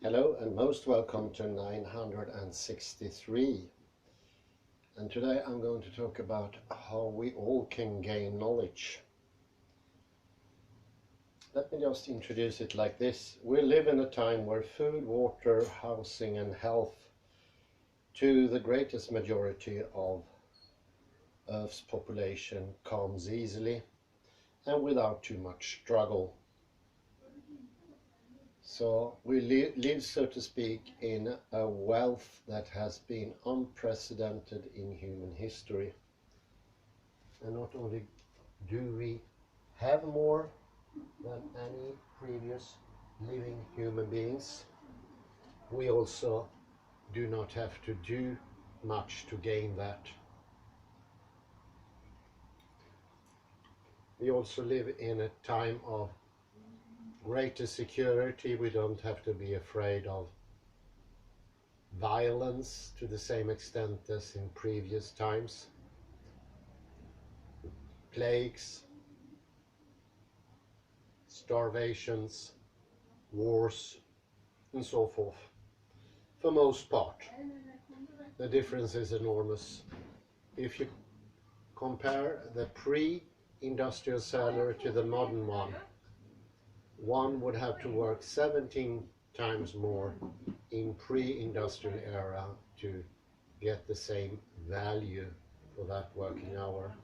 Hello and most welcome to 963. And today I'm going to talk about how we all can gain knowledge. Let me just introduce it like this. We live in a time where food, water, housing and health to the greatest majority of Earth's population comes easily and without too much struggle. So we live, so to speak, in a wealth that has been unprecedented in human history. And not only do we have more than any previous living human beings, we also do not have to do much to gain that. We also live in a time of greater security. We don't have to be afraid of violence to the same extent as in previous times. Plagues, starvations, wars, and so forth. For most part, the difference is enormous. If you compare the pre-industrial salary to the modern one would have to work 17 times more in pre-industrial era to get the same value for that working hour.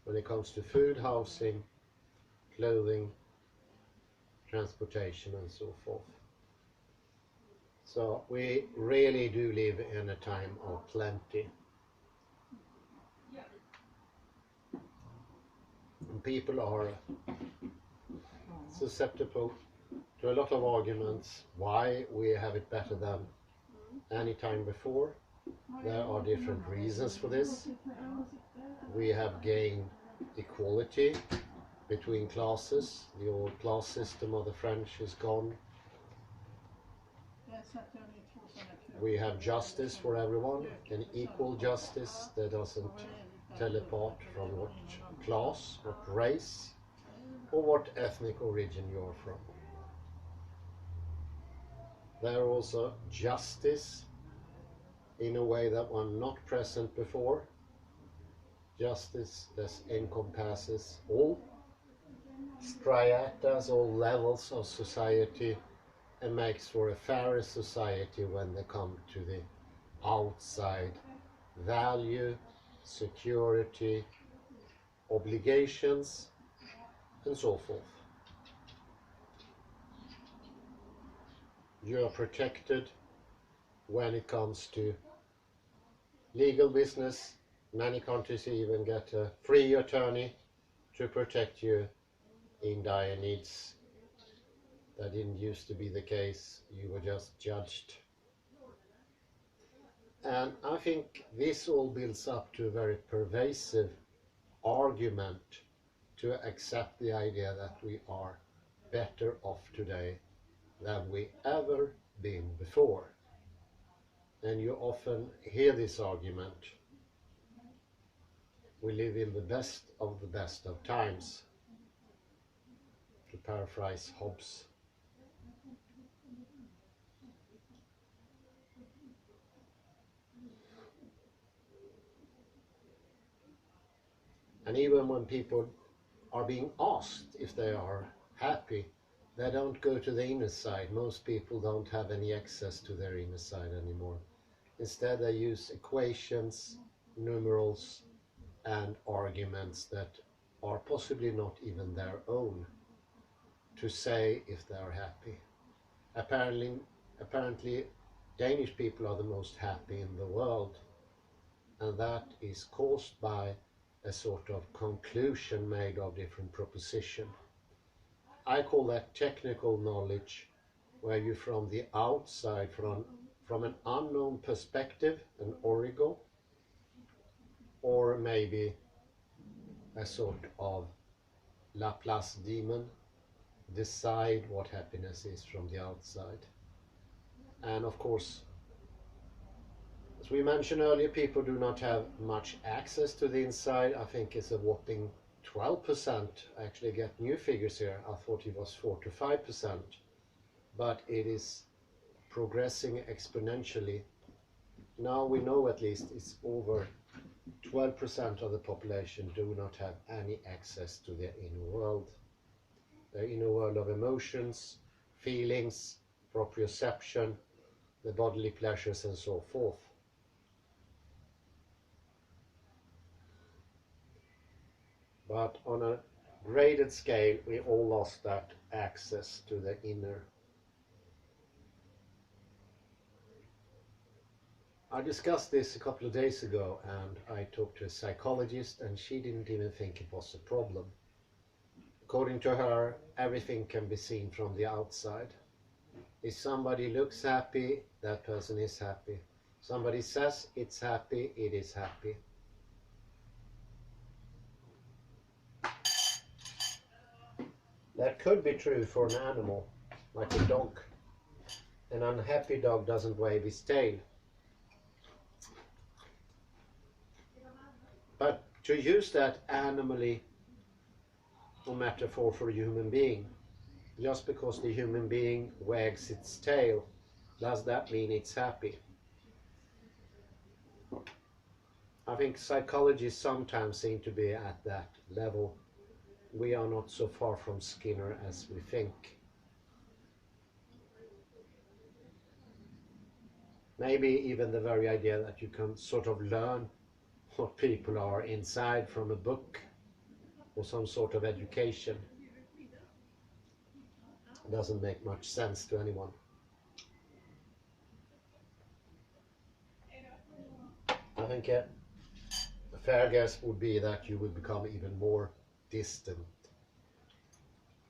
When it comes to food, housing, clothing, transportation and so forth. So we really do live in a time of plenty. And people are susceptible to a lot of arguments why we have it better than any time before. There are different reasons for this. We have gained equality between classes. The old class system of the French is gone. We have justice for everyone, an equal justice that doesn't tell apart from what class, what race, or what ethnic origin you're from. There are also justice in a way that was not present before. Justice that encompasses all stratas, all levels of society, and makes for a fairer society when they come to the outside value, security, obligations, and so forth. You are protected when it comes to legal business. Many countries even get a free attorney to protect you in dire needs. That didn't used to be the case. You were just judged. And I think this all builds up to a very pervasive argument to accept the idea that we are better off today than we ever been before. And you often hear this argument. We live in the best of times, to paraphrase Hobbes. And even when people are being asked if they are happy, they don't go to the inner side. Most people don't have any access to their inner side anymore. Instead, they use equations, numerals, and arguments that are possibly not even their own to say if they are happy. Apparently, Danish people are the most happy in the world, and that is caused by a sort of conclusion made of different propositions. I call that technical knowledge, where you from the outside, from an unknown perspective, an origo, or maybe a sort of Laplace demon, decide what happiness is from the outside. And of course, as we mentioned earlier, people do not have much access to the inside. I think it's a whopping 12%. I actually get new figures here. I thought it was 4 to 5%. but it is progressing exponentially. Now we know at least it's over 12% of the population do not have any access to their inner world. Their inner world of emotions, feelings, proprioception, the bodily pleasures and so forth. But on a graded scale, we all lost that access to the inner. I discussed this a couple of days ago, and I talked to a psychologist, and she didn't even think it was a problem. According to her, everything can be seen from the outside. If somebody looks happy, that person is happy. Somebody says it's happy, it is happy. That could be true for an animal, like a dog. An unhappy dog doesn't wave his tail. But to use that animally or metaphor for a human being, just because the human being wags its tail, does that mean it's happy? I think psychologists sometimes seem to be at that level. We are not so far from Skinner as we think. Maybe even the very idea that you can sort of learn what people are inside from a book or some sort of education doesn't make much sense to anyone. I think a fair guess would be that you would become even more distant,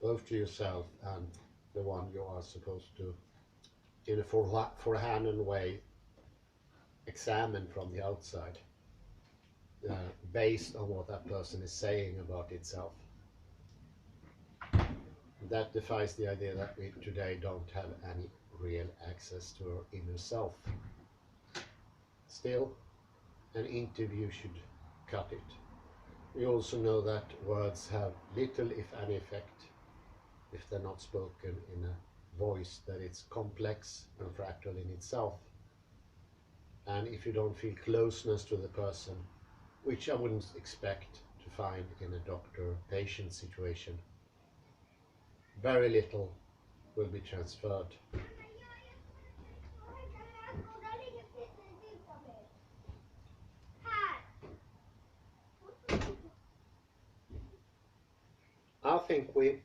both to yourself and the one you are supposed to, in a forehand way, examine from the outside, based on what that person is saying about itself. That defies the idea that we today don't have any real access to our inner self. Still, an interview should cut it. We also know that words have little, if any, effect if they're not spoken in a voice that is complex and fractal in itself. And if you don't feel closeness to the person, which I wouldn't expect to find in a doctor-patient situation, very little will be transferred. I think I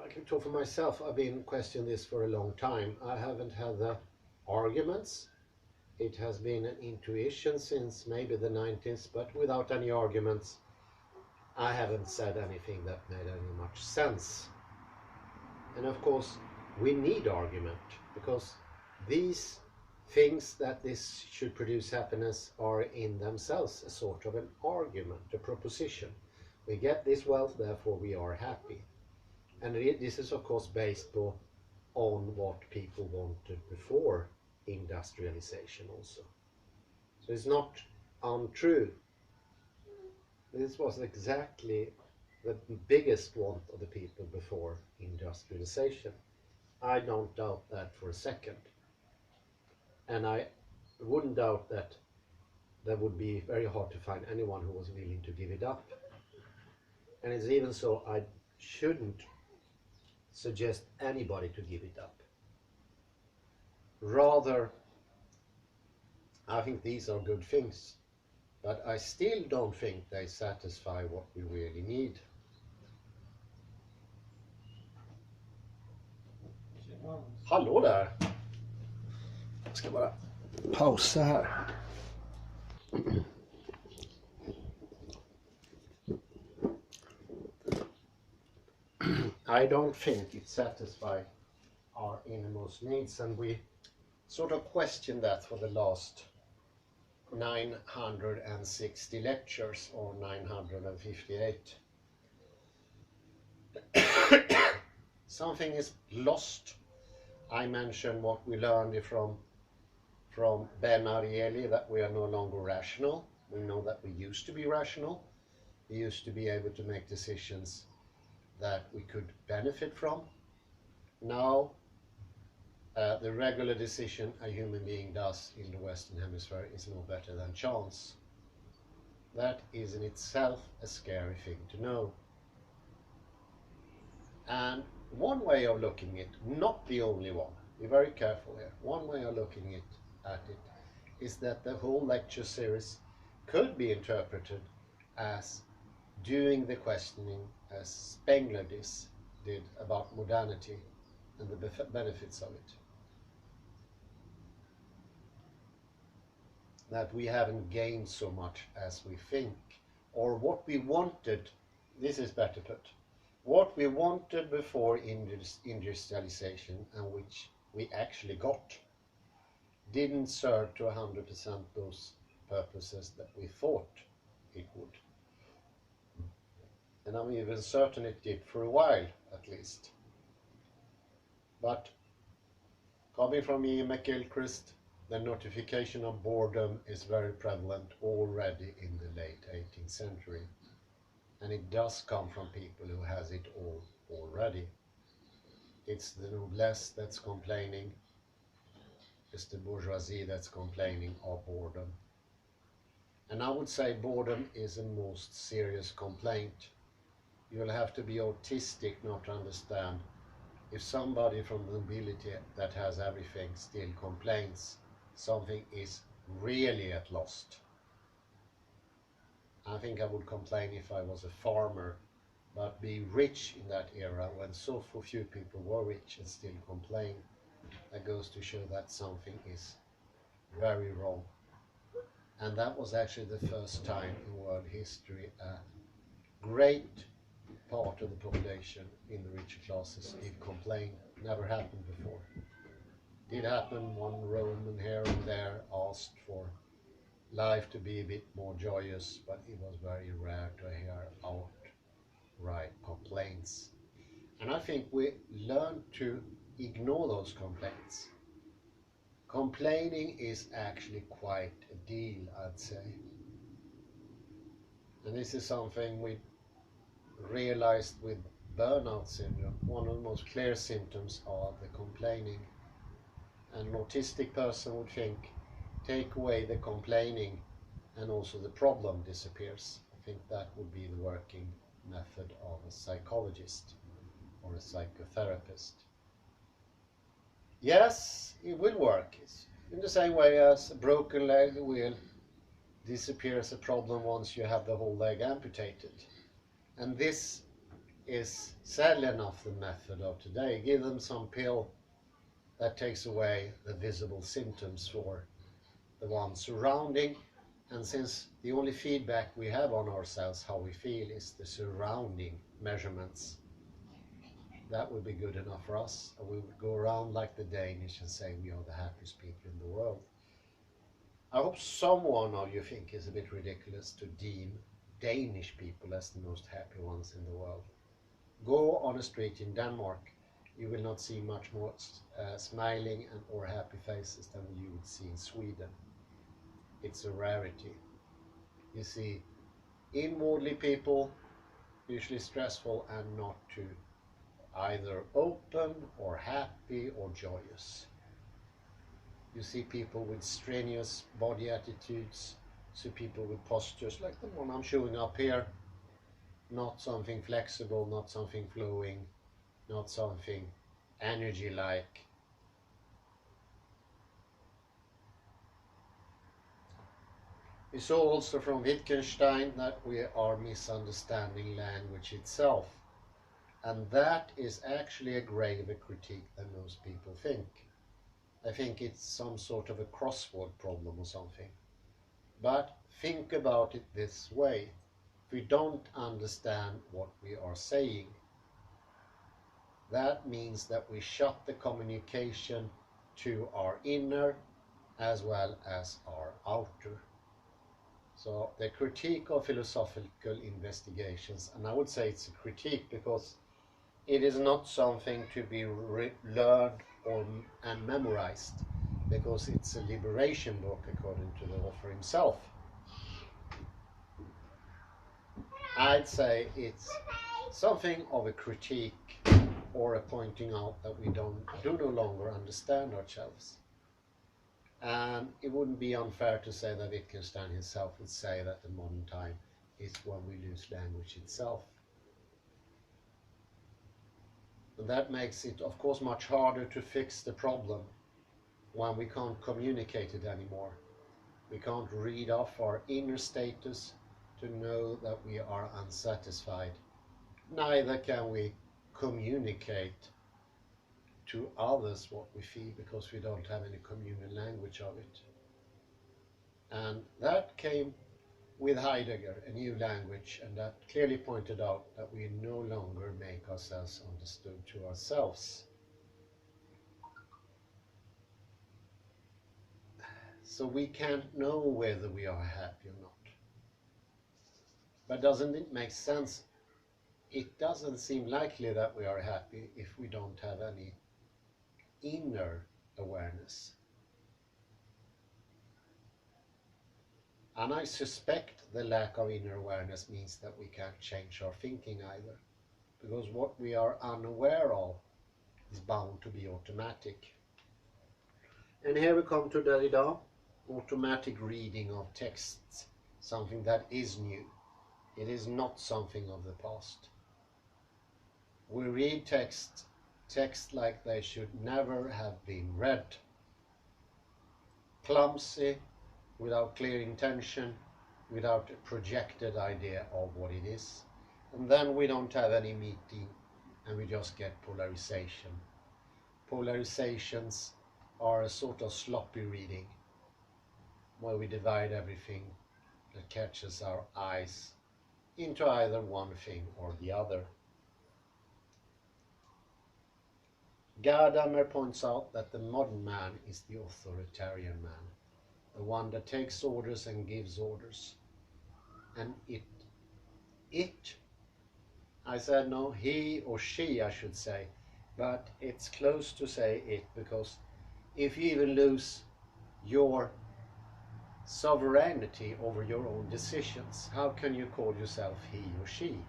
can talk for myself. I've been questioning this for a long time. I haven't had the arguments. It has been an intuition since maybe the 90s, but without any arguments, I haven't said anything that made any much sense. And of course, we need argument, because these things that this should produce happiness are in themselves a sort of an argument, a proposition. We get this wealth, therefore we are happy. And this is of course based on what people wanted before industrialization also. So it's not untrue. This was exactly the biggest want of the people before industrialization. I don't doubt that for a second. And I wouldn't doubt that that would be very hard to find anyone who was willing to give it up. And it's even so, I shouldn't suggest anybody to give it up. Rather, I think these are good things, but I still don't think they satisfy what we really need. Hallå där! Jag ska bara pausa här. I don't think it satisfies our innermost needs, and we sort of questioned that for the last 960 lectures, or 958. Something is lost. I mentioned what we learned from Ben Ariely, that we are no longer rational. We know that we used to be rational. We used to be able to make decisions that we could benefit from. Now, the regular decision a human being does in the Western Hemisphere is no better than chance. That is in itself a scary thing to know. And one way of looking at it, not the only one, be very careful here, one way of looking at it is that the whole lecture series could be interpreted as doing the questioning as Spengler did about modernity and the benefits of it. That we haven't gained so much as we think, or what we wanted, this is better put, what we wanted before industrialization and which we actually got didn't serve to 100% those purposes that we thought it would. And I'm even certain it did for a while, at least. But coming from E. McGilchrist, the notification of boredom is very prevalent already in the late 18th century. And it does come from people who has it all already. It's the noblesse that's complaining. It's the bourgeoisie that's complaining of boredom. And I would say boredom is the most serious complaint. You'll have to be autistic not to understand. If somebody from the nobility that has everything still complains, something is really at lost. I think I would complain if I was a farmer, but be rich in that era when so few people were rich and still complain, that goes to show that something is very wrong. And that was actually the first time in world history a great part of the population in the richer classes did complain. Never happened before. Did happen, one Roman here and there asked for life to be a bit more joyous, but it was very rare to hear outright complaints. And I think we learn to ignore those complaints. Complaining is actually quite a deal, I'd say. And this is something we realized with burnout syndrome. One of the most clear symptoms are the complaining. And an autistic person would think, take away the complaining and also the problem disappears. I think that would be the working method of a psychologist or a psychotherapist. Yes, it will work. It's in the same way as a broken leg will disappear as a problem once you have the whole leg amputated. And this is sadly enough the method of today. Give them some pill that takes away the visible symptoms for the ones surrounding, and since the only feedback we have on ourselves, how we feel, is the surrounding measurements, that would be good enough for us, and we would go around like the Danish and say we are the happiest people in the world. I hope someone of you think it's a bit ridiculous to deem Danish people as the most happy ones in the world. Go on a street in Denmark, you will not see much more smiling and or happy faces than you would see in Sweden. It's a rarity. You see inwardly people, usually stressful and not too either open or happy or joyous. You see people with strenuous body attitudes, see people with postures like the one I'm showing up here, not something flexible, not something flowing, not something energy-like. We saw also from Wittgenstein that we are misunderstanding language itself. And that is actually a graver critique than most people think. I think it's some sort of a crossword problem or something. But think about it this way. If we don't understand what we are saying, that means that we shut the communication to our inner as well as our outer. So the critique of philosophical investigations, and I would say it's a critique because it is not something to be learned and memorized, because it's a liberation book according to the author himself. I'd say it's something of a critique or a pointing out that we do no longer understand ourselves. And it wouldn't be unfair to say that Wittgenstein himself would say that the modern time is when we lose language itself. And that makes it, of course, much harder to fix the problem when we can't communicate it anymore. We can't read off our inner status to know that we are unsatisfied. Neither can we communicate to others what we feel, because we don't have any communal language of it. And that came with Heidegger, a new language, and that clearly pointed out that we no longer make ourselves understood to ourselves. So we can't know whether we are happy or not. But doesn't it make sense? It doesn't seem likely that we are happy if we don't have any inner awareness. And I suspect the lack of inner awareness means that we can't change our thinking either, because what we are unaware of is bound to be automatic. And here we come to Derrida, automatic reading of texts, something that is new. It is not something of the past. We read texts like they should never have been read. Clumsy, without clear intention, without a projected idea of what it is. And then we don't have any meaning, and we just get polarization. Polarizations are a sort of sloppy reading, where we divide everything that catches our eyes into either one thing or the other. Gadamer points out that the modern man is the authoritarian man, the one that takes orders and gives orders. And I said no, he or she I should say, but it's close to say it, because if you even lose your sovereignty over your own decisions, how can you call yourself he or she?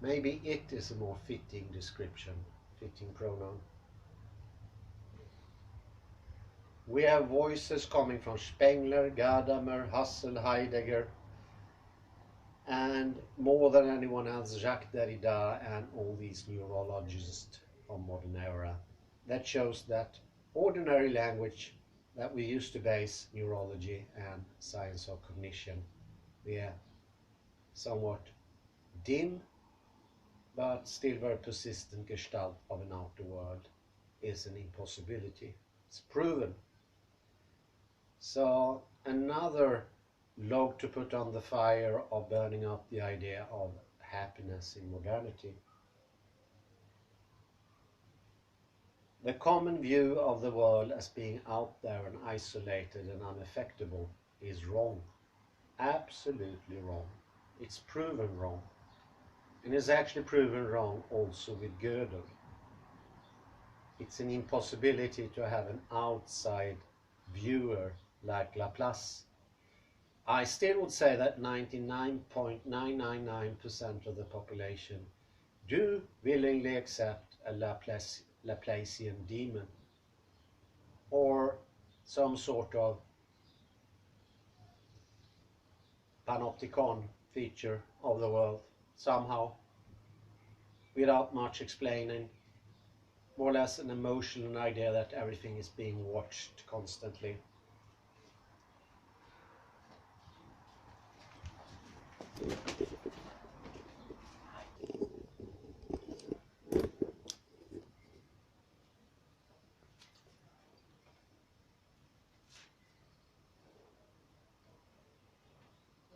Maybe it is a more fitting description, fitting pronoun. We have voices coming from Spengler, Gadamer, Husserl, Heidegger, and more than anyone else, Jacques Derrida and all these neurologists of modern era, that shows that ordinary language that we used to base neurology and science of cognition, the somewhat dim but still very persistent gestalt of an outer world, is an impossibility. It's proven. So another log to put on the fire of burning up the idea of happiness in modernity. The common view of the world as being out there and isolated and unaffectable is wrong. Absolutely wrong. It's proven wrong. And it's actually proven wrong also with Gödel. It's an impossibility to have an outside viewer like Laplace. I still would say that 99.999% of the population do willingly accept a Laplacian demon, or some sort of panopticon feature of the world, somehow, without much explaining, more or less an emotional idea that everything is being watched constantly.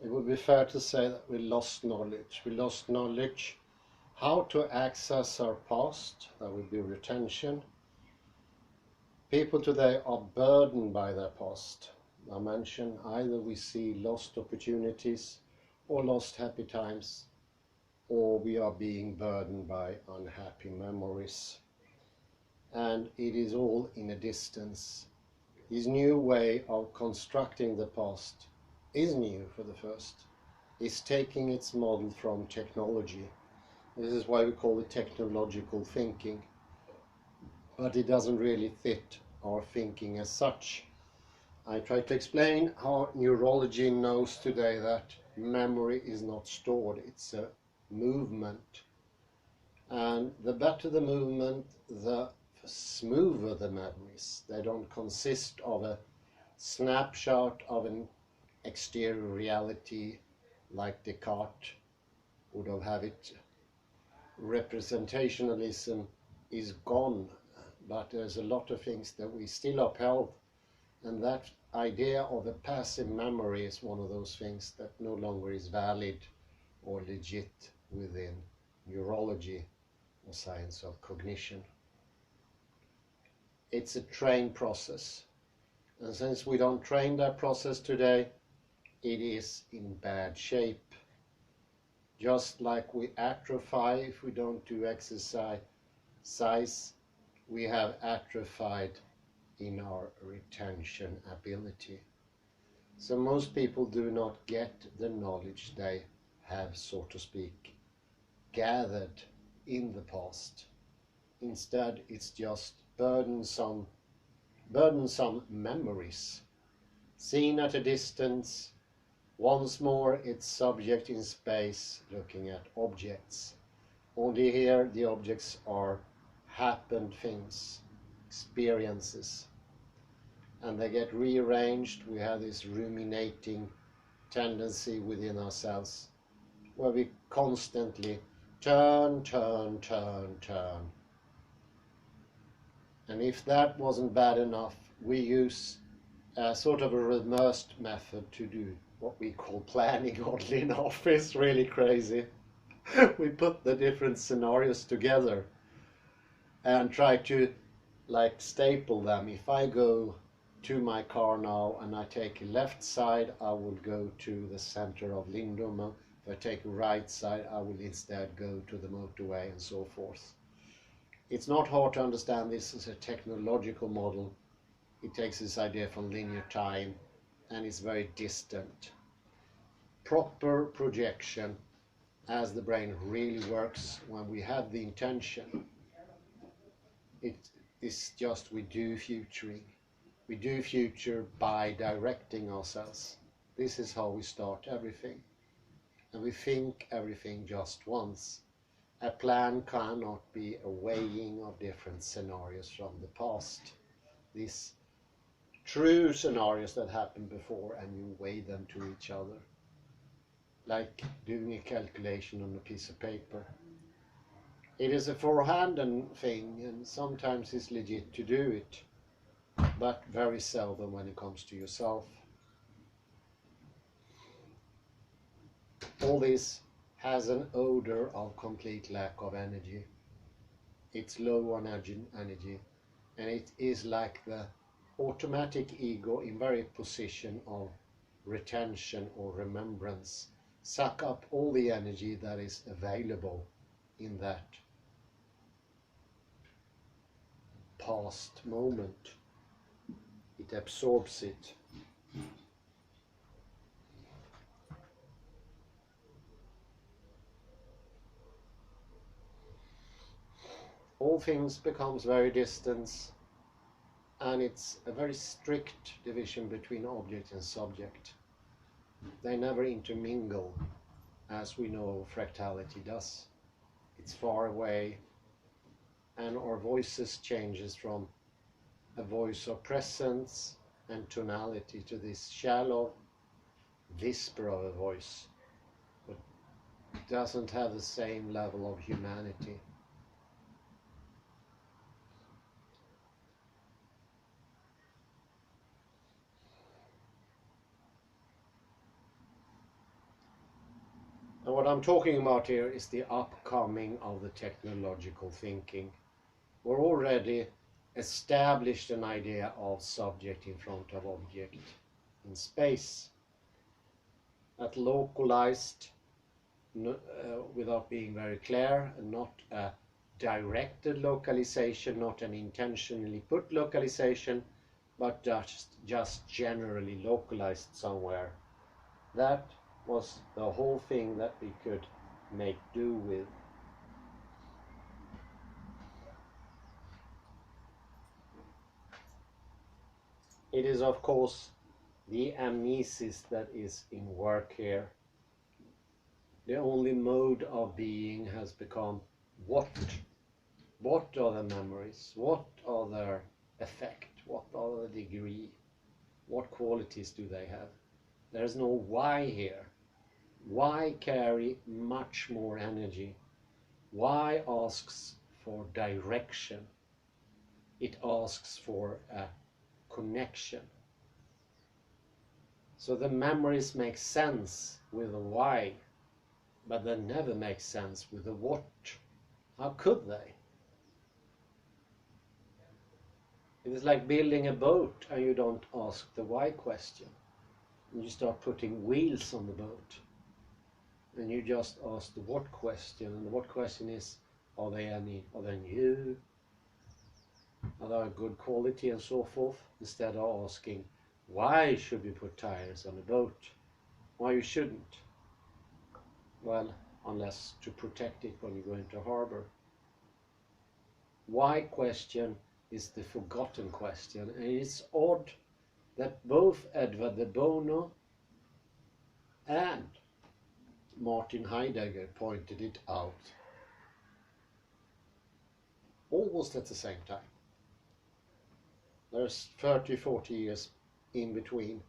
It would be fair to say that we lost knowledge. We lost knowledge how to access our past. That would be retention. People today are burdened by their past. I mentioned either we see lost opportunities or lost happy times, or we are being burdened by unhappy memories. And it is all in a distance. This new way of constructing the past is new for the first. It's taking its model from technology. This is why we call it technological thinking. But it doesn't really fit our thinking as such. I try to explain how neurology knows today that memory is not stored, it's a movement. And the better the movement, the smoother the memories. They don't consist of a snapshot of an exterior reality like Descartes would have it. Representationalism is gone, but there's a lot of things that we still upheld, and that idea of a passive memory is one of those things that no longer is valid or legit within neurology or science of cognition. It's a trained process, and since we don't train that process today, it is in bad shape. Just like we atrophy if we don't do exercise, we have atrophied in our retention ability. So most people do not get the knowledge they have, so to speak, gathered in the past. Instead, it's just burdensome memories, seen at a distance. Once more, it's subject in space looking at objects. Only here the objects are happened things, experiences, and they get rearranged. We have this ruminating tendency within ourselves where we constantly turn. And if that wasn't bad enough, we use a sort of a reversed method to do what we call planning, oddly enough. It's really crazy. We put the different scenarios together and try to like staple them. If I go to my car now and I take a left side, I will go to the center of Lindome. If I take a right side, I will instead go to the motorway, and so forth. It's not hard to understand this as a technological model. It takes this idea from linear time and it's very distant. Proper projection, as the brain really works when we have the intention, it is just we do futuring. We do future by directing ourselves. This is how we start everything. And we think everything just once. A plan cannot be a weighing of different scenarios from the past. These true scenarios that happened before, and you weigh them to each other. Like doing a calculation on a piece of paper. It is a forehand thing, and sometimes it's legit to do it, but very seldom when it comes to yourself. All this has an odor of complete lack of energy. It's low on energy, and it is like the automatic ego in very position of retention or remembrance, suck up all the energy that is available in that past moment. It absorbs it. All things becomes very distant, and it's a very strict division between object and subject. They never intermingle, as we know fractality does. It's far away, and our voices changes from a voice of presence and tonality to this shallow whisper of a voice, but it doesn't have the same level of humanity. And what I'm talking about here is the upcoming of the technological thinking. We're already established an idea of subject in front of object in space, that localized without being very clear, and not a directed localization, not an intentionally put localization, but just generally localized somewhere. That was the whole thing that we could make do with. It is, of course, the amnesis that is in work here. The only mode of being has become what? What are the memories? What are their effect? What are the degree? What qualities do they have? There is no why here. Why carry much more energy? Why asks for direction? It asks for a connection. So the memories make sense with a why, but they never make sense with a what. How could they? It is like building a boat and you don't ask the why question. And you start putting wheels on the boat. And you just ask the what question. And the what question is, are they new? Are they good quality and so forth? Instead of asking, why should we put tires on a boat? Why you shouldn't? Well, unless to protect it when you go into harbor. Why question is the forgotten question, and it's odd that both Edward de Bono and Martin Heidegger pointed it out almost at the same time. There's 30-40 years in between,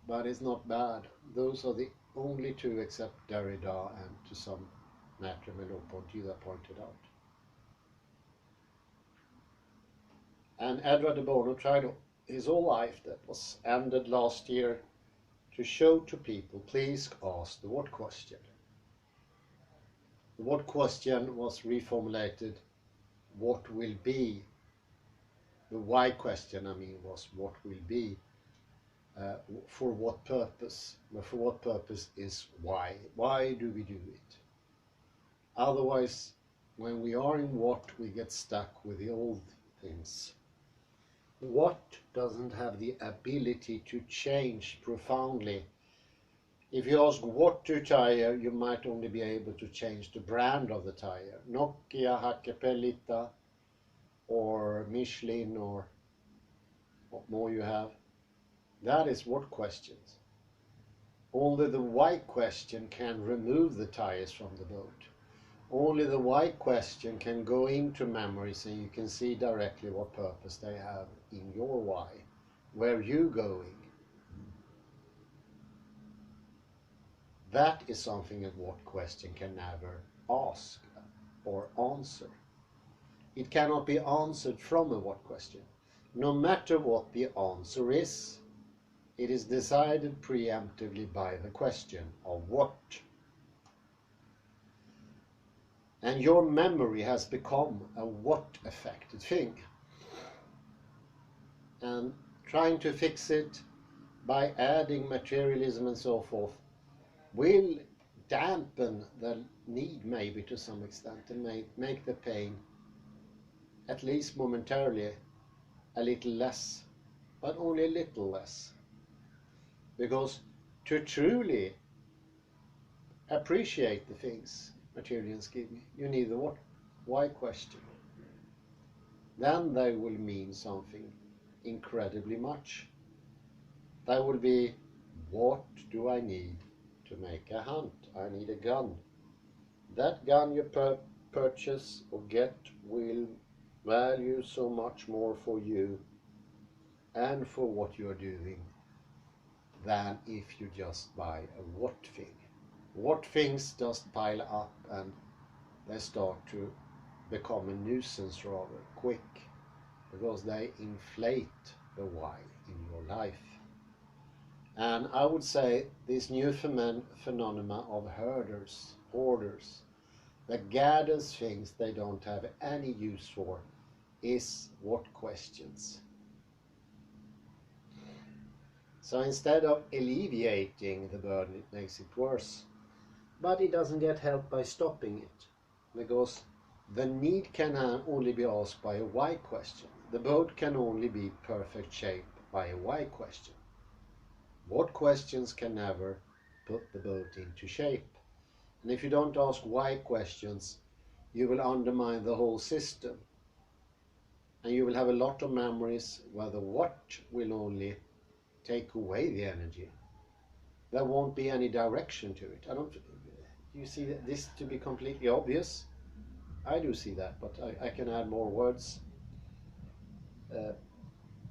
but it's not bad. Those are the only two, except Derrida and to some matter Merleau-Ponty, that pointed out. And Edward de Bono tried his whole life, that was ended last year, to show to people, please ask the what question. The what question was reformulated, what will be. The why question, I mean, was what will be, for what purpose. But for what purpose is why. Why do we do it? Otherwise, when we are in what, we get stuck with the old things. What doesn't have the ability to change profoundly. If you ask what to tire, you might only be able to change the brand of the tire. Nokia, Hakkapeliitta, or Michelin, or what more you have. That is what questions. Only the why question can remove the tires from the boat. Only the why question can go into memories and you can see directly what purpose they have in your why. Where you going? That is something that what question can never ask or answer. It cannot be answered from a what question. No matter what the answer is, it is decided preemptively by the question of what. And your memory has become a what-affected thing. And trying to fix it by adding materialism and so forth will dampen the need, maybe to some extent, and make the pain, at least momentarily, a little less, but only a little less. Because to truly appreciate the things materials give me, you need the what, why question. Then they will mean something incredibly much. They will be, what do I need to make a hunt? I need a gun. That gun you purchase or get will value so much more for you and for what you're doing than if you just buy a what thing. What things just pile up and they start to become a nuisance rather quick because they inflate the why in your life. And I would say this new phenomena of hoarders, that gathers things they don't have any use for, is what questions. So instead of alleviating the burden, it makes it worse. But it doesn't get help by stopping it, because the need can only be asked by a why question. The boat can only be perfect shape by a why question. What questions can never put the boat into shape. And if you don't ask why questions, you will undermine the whole system. And you will have a lot of memories where the what will only take away the energy. There won't be any direction to it. You see this to be completely obvious? I do see that, but I can add more words.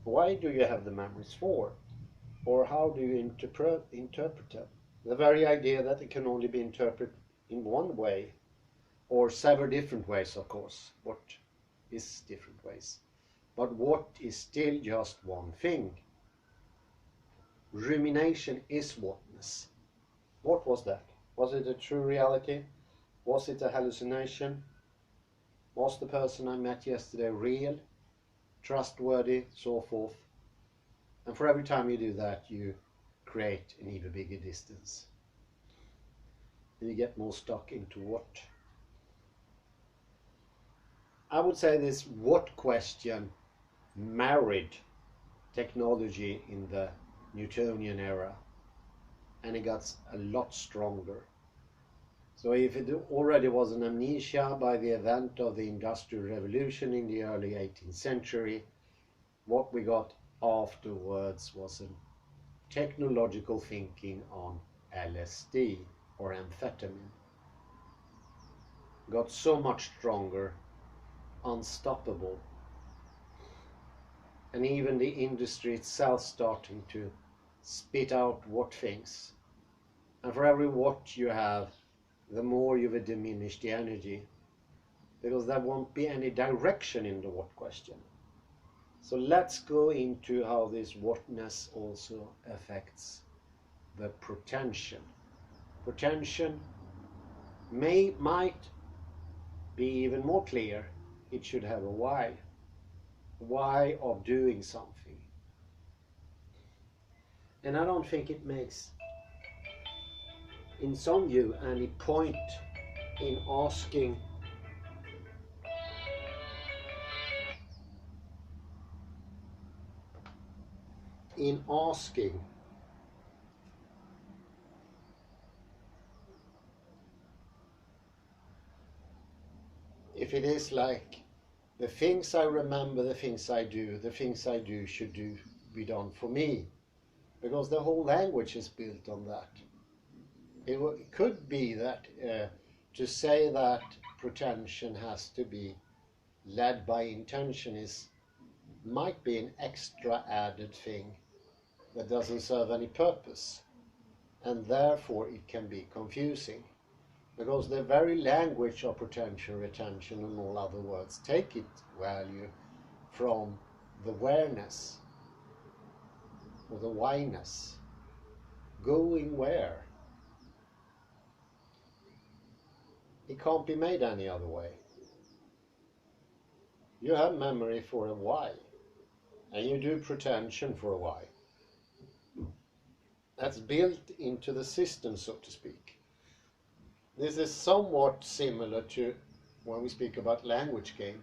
Why do you have the memories for? Or how do you interpret them? The very idea that it can only be interpreted in one way, or several different ways, of course. What is different ways? But what is still just one thing? Rumination is whatness. What was that? Was it a true reality? Was it a hallucination? Was the person I met yesterday real, trustworthy, so forth? And for every time you do that, you create an even bigger distance. And you get more stuck into what. I would say this what question married technology in the Newtonian era, and it got a lot stronger. So if it already was an amnesia by the event of the Industrial Revolution in the early 18th century, what we got afterwards was a technological thinking on LSD or amphetamine. Got so much stronger, unstoppable, and even the industry itself starting to spit out what things. And for every what you have, the more you will diminish the energy, because there won't be any direction in the what question. So let's go into how this whatness also affects the pretension. Pretension might be even more clear. It should have a why of doing something. And I don't think it makes, in some view, any point in asking if it is like the things I remember, the things I do should be done for me, because the whole language is built on that. It could be that to say that pretension has to be led by intention might be an extra added thing that doesn't serve any purpose, and therefore it can be confusing, because the very language of pretension, retention and all other words take its value from the awareness or the whyness. Going where? It can't be made any other way. You have memory for a why, and you do pretension for a why. That's built into the system, so to speak. This is somewhat similar to when we speak about language game.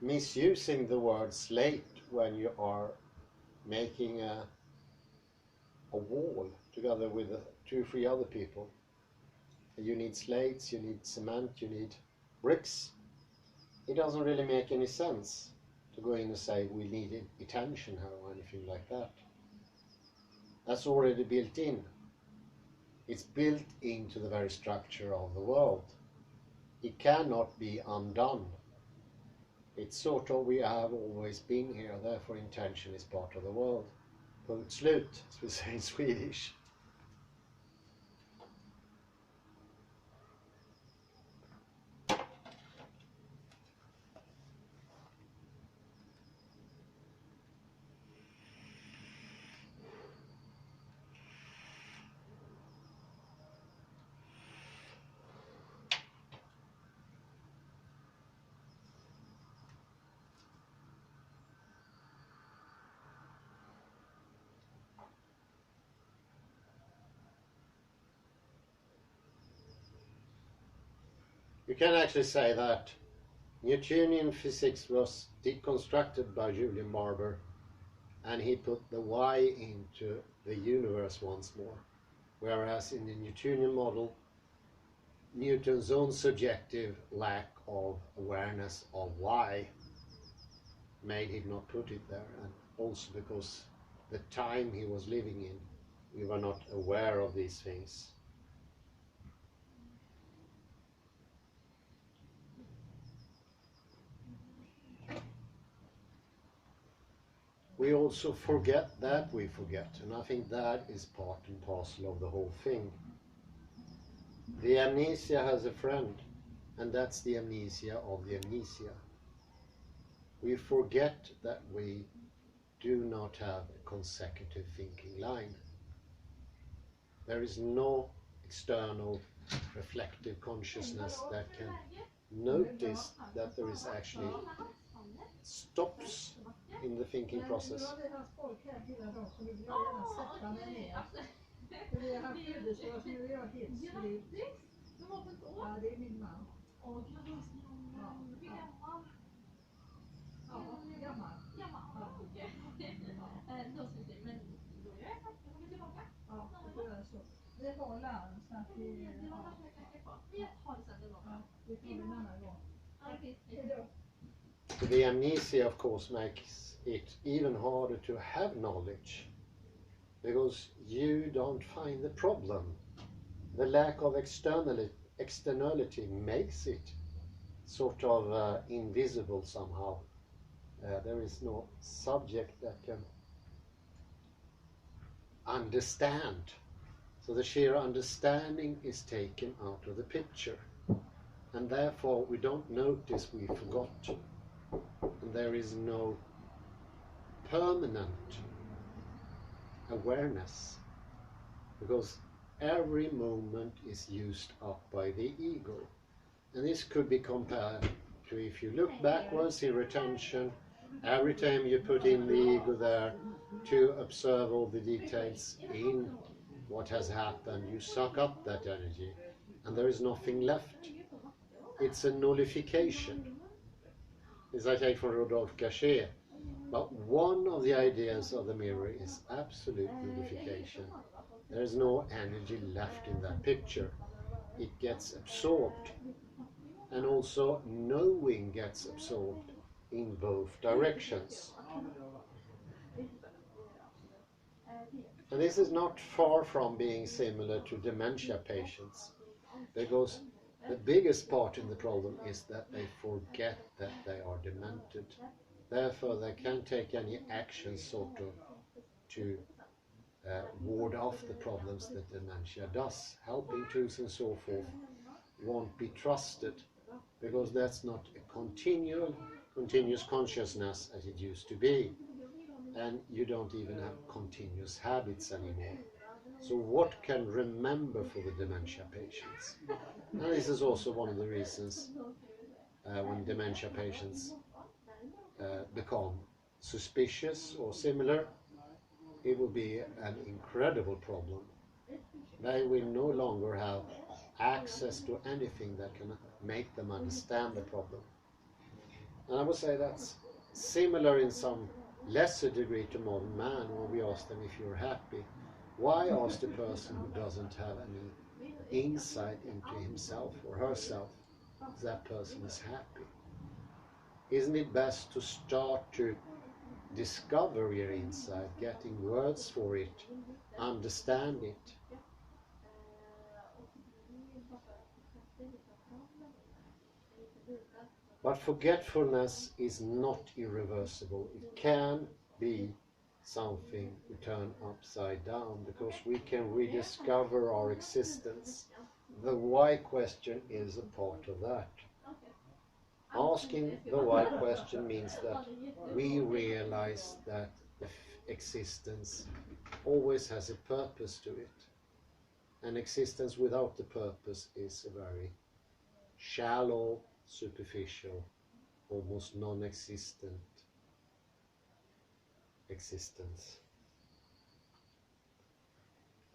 Misusing the word slate when you are making a wall together with 2 or 3 other people. You need slates, you need cement, you need bricks. It doesn't really make any sense to go in and say we need attention here or anything like that. That's already built in. It's built into the very structure of the world. It cannot be undone. It's sort of, we have always been here, therefore intention is part of the world. Punkt slut, as we say in Swedish. You can actually say that Newtonian physics was deconstructed by Julian Barber, and he put the why into the universe once more. Whereas in the Newtonian model, Newton's own subjective lack of awareness of why made him not put it there, and also because the time he was living in, we were not aware of these things. We also forget that we forget, and I think that is part and parcel of the whole thing. The amnesia has a friend, and that's the amnesia of the amnesia. We forget that we do not have a consecutive thinking line. There is no external reflective consciousness that can notice that there is actually stops in the thinking process. The amnesia, of course, makes it even harder to have knowledge, because you don't find the problem. The lack of externality makes it sort of invisible somehow. There is no subject that can understand. So the sheer understanding is taken out of the picture. And therefore we don't notice we forgot. And there is no permanent awareness, because every moment is used up by the ego. And this could be compared to, if you look backwards in retention, every time you put in the ego there to observe all the details in what has happened, you suck up that energy and there is nothing left. It's a nullification. This I take from Rodolphe Gasquet. But one of the ideas of the mirror is absolute nullification. There is no energy left in that picture. It gets absorbed. And also knowing gets absorbed in both directions. And this is not far from being similar to dementia patients, because the biggest part in the problem is that they forget that they are demented. Therefore, they can't take any action sort of to ward off the problems that dementia does. Helping tools and so forth won't be trusted, because that's not a continuous consciousness as it used to be. And you don't even have continuous habits anymore. So what can remember for the dementia patients? And this is also one of the reasons when dementia patients become suspicious or similar, it will be an incredible problem. They will no longer have access to anything that can make them understand the problem. And I would say that's similar in some lesser degree to modern man, when we ask them if you're happy. Why ask the person who doesn't have any insight into himself or herself if that person is happy? Isn't it best to start to discover your insight, getting words for it, understand it? But forgetfulness is not irreversible. It can be something we turn upside down, because we can rediscover our existence. The why question is a part of that. Asking the why question means that we realize that the existence always has a purpose to it. And existence without the purpose is a very shallow, superficial, almost non-existent existence.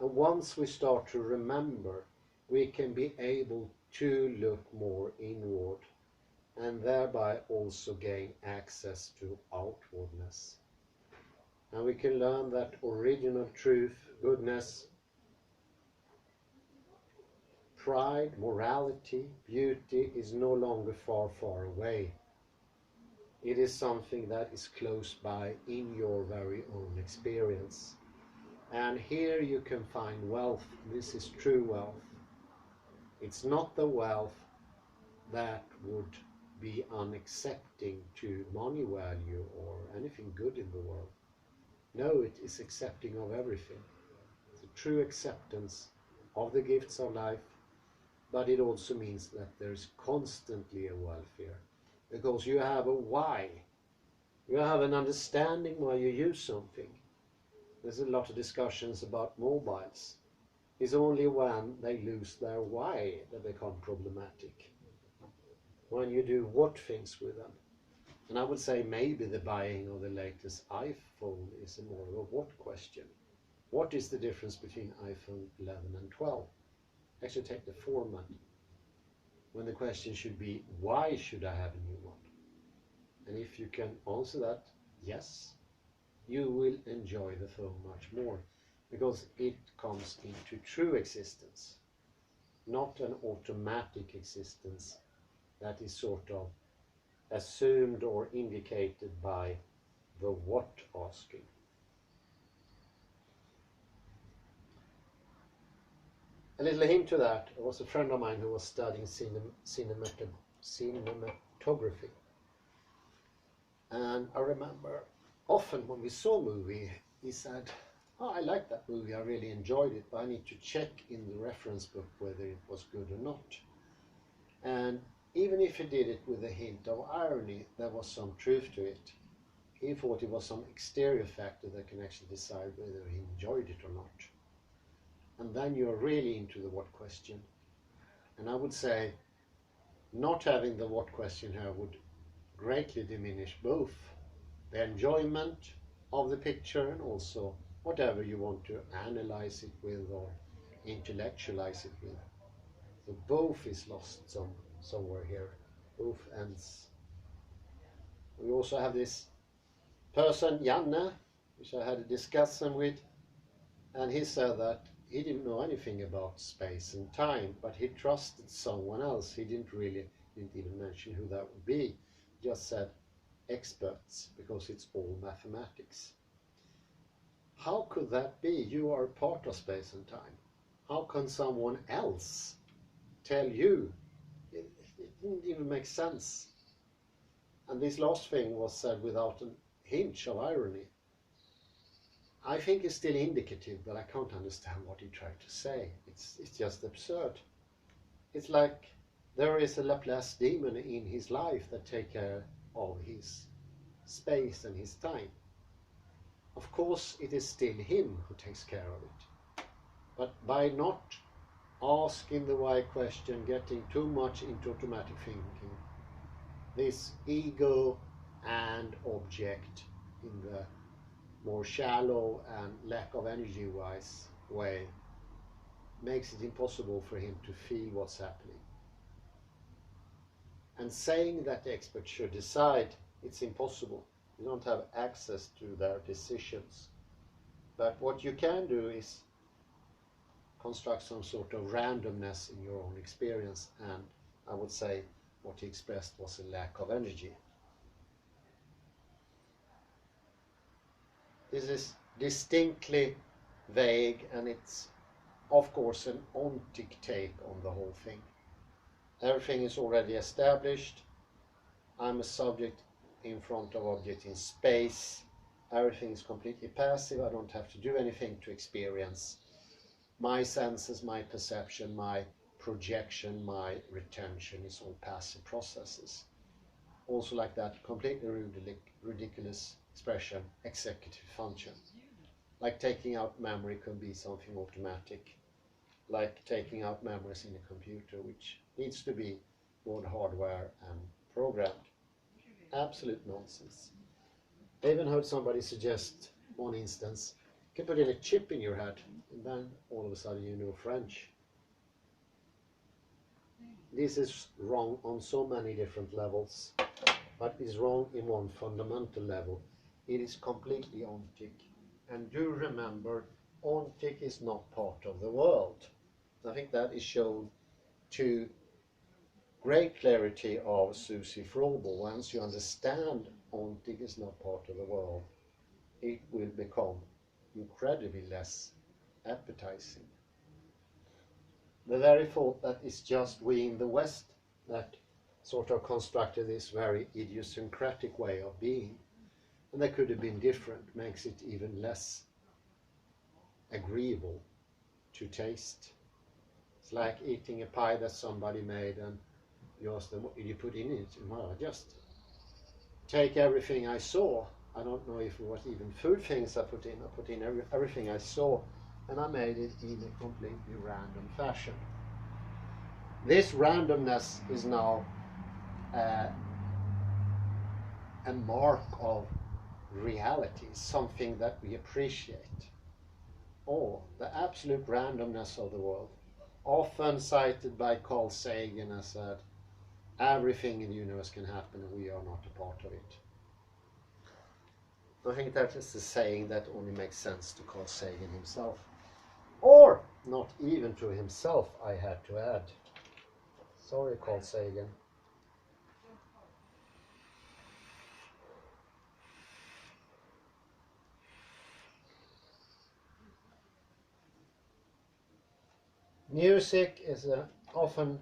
And once we start to remember, we can be able to look more inward, and thereby also gain access to outwardness. And we can learn that original truth, goodness, pride, morality, beauty is no longer far, far away. It is something that is close by in your very own experience. And here you can find wealth. This is true wealth. It's not the wealth that would be unaccepting to money value or anything good in the world. No, it is accepting of everything. It's a true acceptance of the gifts of life, but it also means that there's constantly a welfare, because you have a why. You have an understanding why you use something. There's a lot of discussions about mobiles. It's only when they lose their why that they become problematic. When you do what things with them. And I would say maybe the buying of the latest iPhone is a more of a what question. What is the difference between iPhone 11 and 12? Actually take the format. When the question should be, why should I have a new one? And if you can answer that, yes, you will enjoy the phone much more, because it comes into true existence, not an automatic existence that is sort of assumed or indicated by the what asking. A little hint to that, there was a friend of mine who was studying cinematography. And I remember often when we saw a movie, he said, oh, I like that movie, I really enjoyed it, but I need to check in the reference book whether it was good or not. And even if he did it with a hint of irony, there was some truth to it. He thought it was some exterior factor that can actually decide whether he enjoyed it or not. And then you're really into the what question. And I would say not having the what question here would greatly diminish both the enjoyment of the picture and also whatever you want to analyze it with or intellectualize it with. So both is lost somewhere here, both ends. We also have this person, Janne, which I had a discussion with, and he said that he didn't know anything about space and time, but he trusted someone else. He didn't even mention who that would be. He just said experts, because it's all mathematics. How could that be? You are part of space and time. How can someone else tell you? It didn't even make sense. And this last thing was said without a hint of irony. I think it's still indicative, but I can't understand what he tried to say. It's just absurd. It's like there is a Laplace demon in his life that takes care of his space and his time. Of course, it is still him who takes care of it. But by not asking the why question, getting too much into automatic thinking, this ego and object in the more shallow and lack of energy wise way makes it impossible for him to feel what's happening. And saying that the expert should decide, it's impossible. You don't have access to their decisions. But what you can do is construct some sort of randomness in your own experience, and I would say what he expressed was a lack of energy. This is distinctly vague, and it's of course an ontic take on the whole thing. Everything is already established. I'm a subject in front of object in space. Everything is completely passive. I don't have to do anything to experience. My senses, my perception, my projection, my retention is all passive processes. Also like that completely ridiculous expression, executive function. Like taking out memory could be something automatic. Like taking out memories in a computer, which needs to be both hardware and programmed. Absolute nonsense. I even heard somebody suggest one instance, you can put in a chip in your head and then all of a sudden you know French. This is wrong on so many different levels, but is wrong in one fundamental level. It is completely ontic. And do remember, ontic is not part of the world. I think that is shown to great clarity of Susie Froebel, once you understand Ontic is not part of the world, it will become incredibly less appetizing. The very thought that it's just we in the West that sort of constructed this very idiosyncratic way of being, and they could have been different, makes it even less agreeable to taste. It's like eating a pie that somebody made and you ask them, what did you put in it? Well, I just take everything I saw. I don't know if it was even food things I put in everything I saw, and I made it in a completely random fashion. This randomness is now a mark of reality, something that we appreciate. Or the absolute randomness of the world, often cited by Carl Sagan as that everything in the universe can happen and we are not a part of it. I think that is a saying that only makes sense to Carl Sagan himself. Or not even to himself, I had to add. Sorry, Carl Sagan. Music is often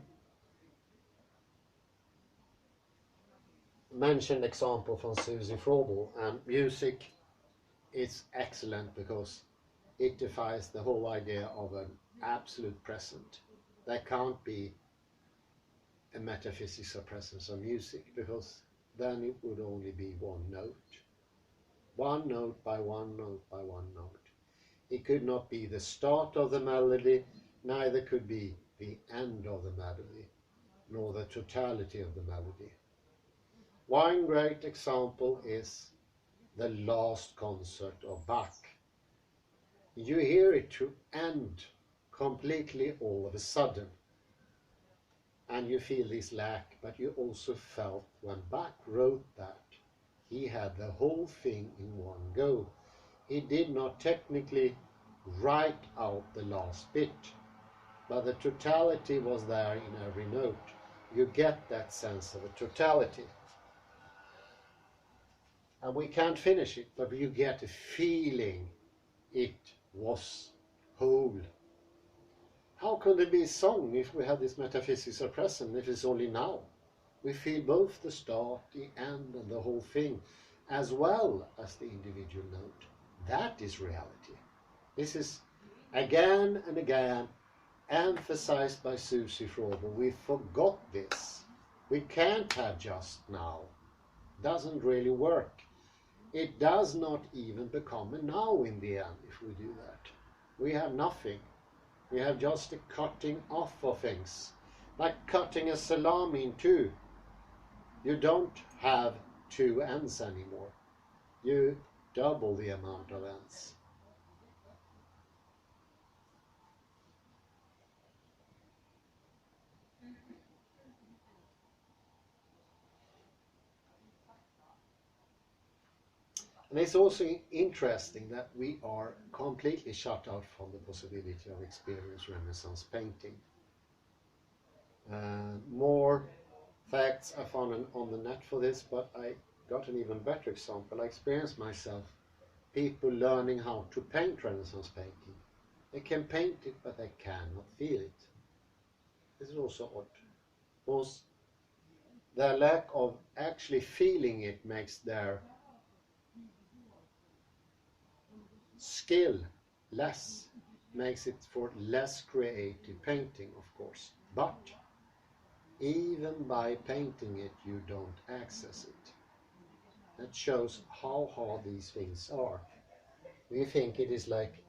mentioned example from Susie Froebel, and music is excellent because it defies the whole idea of an absolute present. There can't be a metaphysics of presence of music, because then it would only be one note by one note by one note. It could not be the start of the melody, neither could be the end of the melody, nor the totality of the melody. One great example is the last concert of Bach. You hear it to end completely all of a sudden, and you feel this lack, but you also felt when Bach wrote that, he had the whole thing in one go. He did not technically write out the last bit, but the totality was there in every note. You get that sense of a totality. And we can't finish it, but you get a feeling it was whole. How could it be a song if we have this metaphysics of present, if it's only now? We feel both the start, the end, and the whole thing, as well as the individual note. That is reality. This is again and again emphasized by Susie Froebel. We forgot this. We can't have just now. Doesn't really work. It does not even become a now in the end if we do that. We have nothing. We have just a cutting off of things. Like cutting a salami in two. You don't have two ends anymore. You double the amount of ends. And it's also interesting that we are completely shut out from the possibility of experience Renaissance painting. More facts I found on the net for this, but I got an even better example. I experienced myself people learning how to paint Renaissance painting. They can paint it, but they cannot feel it. This is also odd. Because their lack of actually feeling it makes their skill less, makes it for less creative painting, of course. But even by painting it, you don't access it. That shows how hard these things are. We think it is like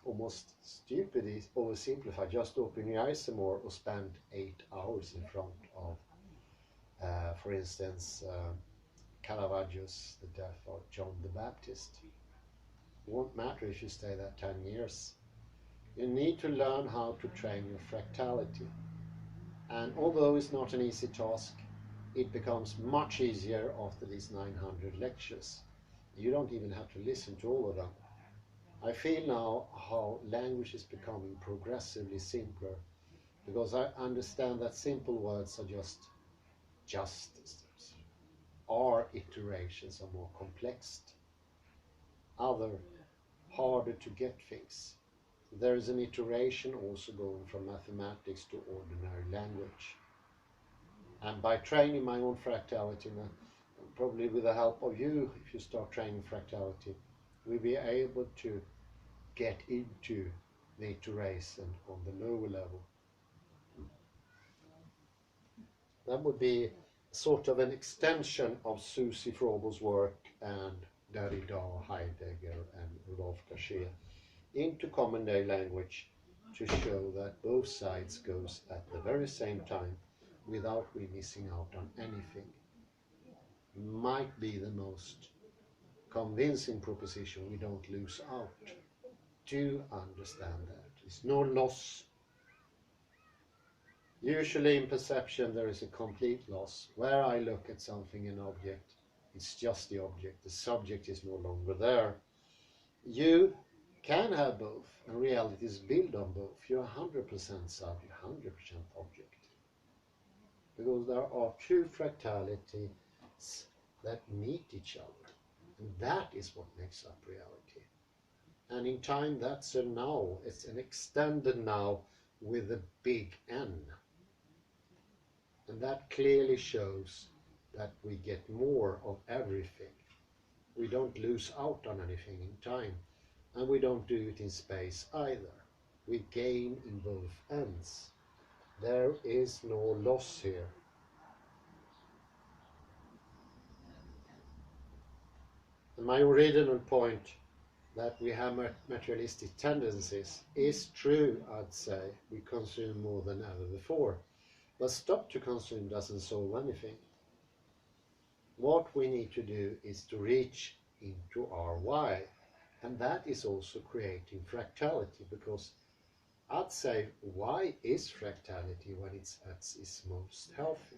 almost stupid, is oversimplified. Just open your eyes some more or spend 8 hours in front of, for instance, Caravaggio's The Death of John the Baptist. It won't matter if you stay there 10 years. You need to learn how to train your fractality. And although it's not an easy task, it becomes much easier after these 900 lectures. You don't even have to listen to all of them. I feel now how language is becoming progressively simpler because I understand that simple words are just are iterations of more complex, other harder to get things. There is an iteration also going from mathematics to ordinary language. And by training my own fractality, probably with the help of you, if you start training fractality, we'll be able to get into the iteration on the lower level. That would be sort of an extension of Susie Froebel's work and Derrida, Heidegger and Rudolf Cachet into common day language to show that both sides goes at the very same time without we missing out on anything. Might be the most convincing proposition. We don't lose out. Do understand that. It's no loss. Usually in perception there is a complete loss. Where I look at something, an object, it's just the object. The subject is no longer there. You can have both, and reality is built on both. You're 100% subject, 100% object. Because there are two fractalities that meet each other. And that is what makes up reality. And in time, that's a now. It's an extended now with a big N. And that clearly shows that we get more of everything. We don't lose out on anything in time. And we don't do it in space either. We gain in both ends. There is no loss here. And my original point that we have materialistic tendencies is true, I'd say. We consume more than ever before. But stop to consume doesn't solve anything. What we need to do is to reach into our why. And that is also creating fractality, because I'd say why is fractality when it's at its most healthy?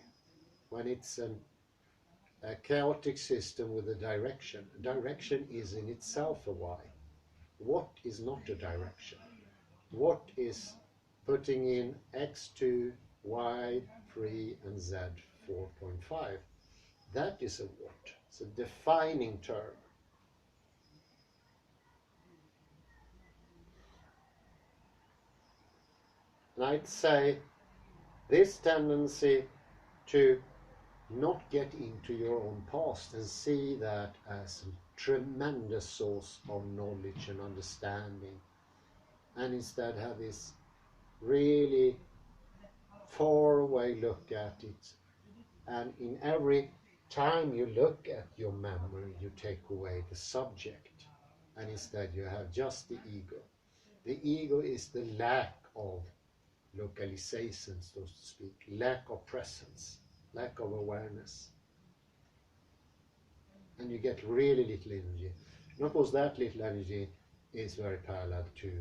When it's a chaotic system with a direction. Direction is in itself a why. What is not a direction? What is putting in x2, y3 and z 4.5? That is a what. It's a defining term. And I'd say this tendency to not get into your own past and see that as a tremendous source of knowledge and understanding, and instead have this really far away look at it. And in every time you look at your memory, you take away the subject, and instead you have just the ego. The ego is the lack of localization, so to speak, lack of presence, lack of awareness. And you get really little energy. And of course that little energy is very parallel to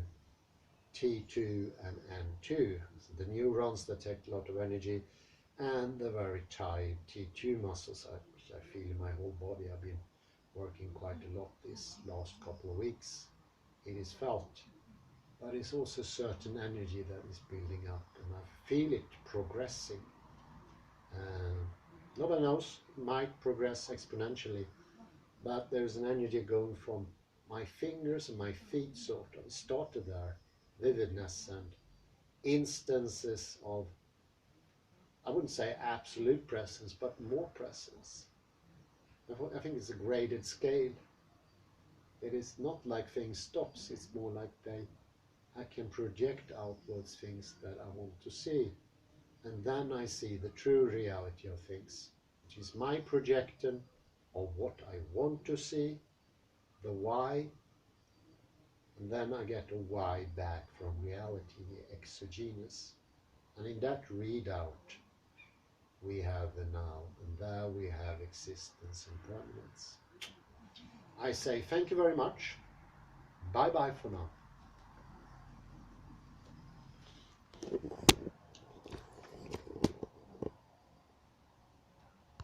T2 and N2, so the neurons that take a lot of energy, and the very tight T2 muscles, which I feel in my whole body. I've been working quite a lot this last couple of weeks. It is felt. But it's also certain energy that is building up, and I feel it progressing. Nobody knows, it might progress exponentially, but there's an energy going from my fingers and my feet, sort of. It started there, vividness and instances of, I wouldn't say absolute presence, but more presence. I think it's a graded scale. It is not like things stops, it's more like I can project outwards things that I want to see. And then I see the true reality of things, which is my projection of what I want to see, the why, and then I get a why back from reality, the exogenous. And in that readout, we have the now, and there we have existence and permanence. I say thank you very much. Bye bye for now.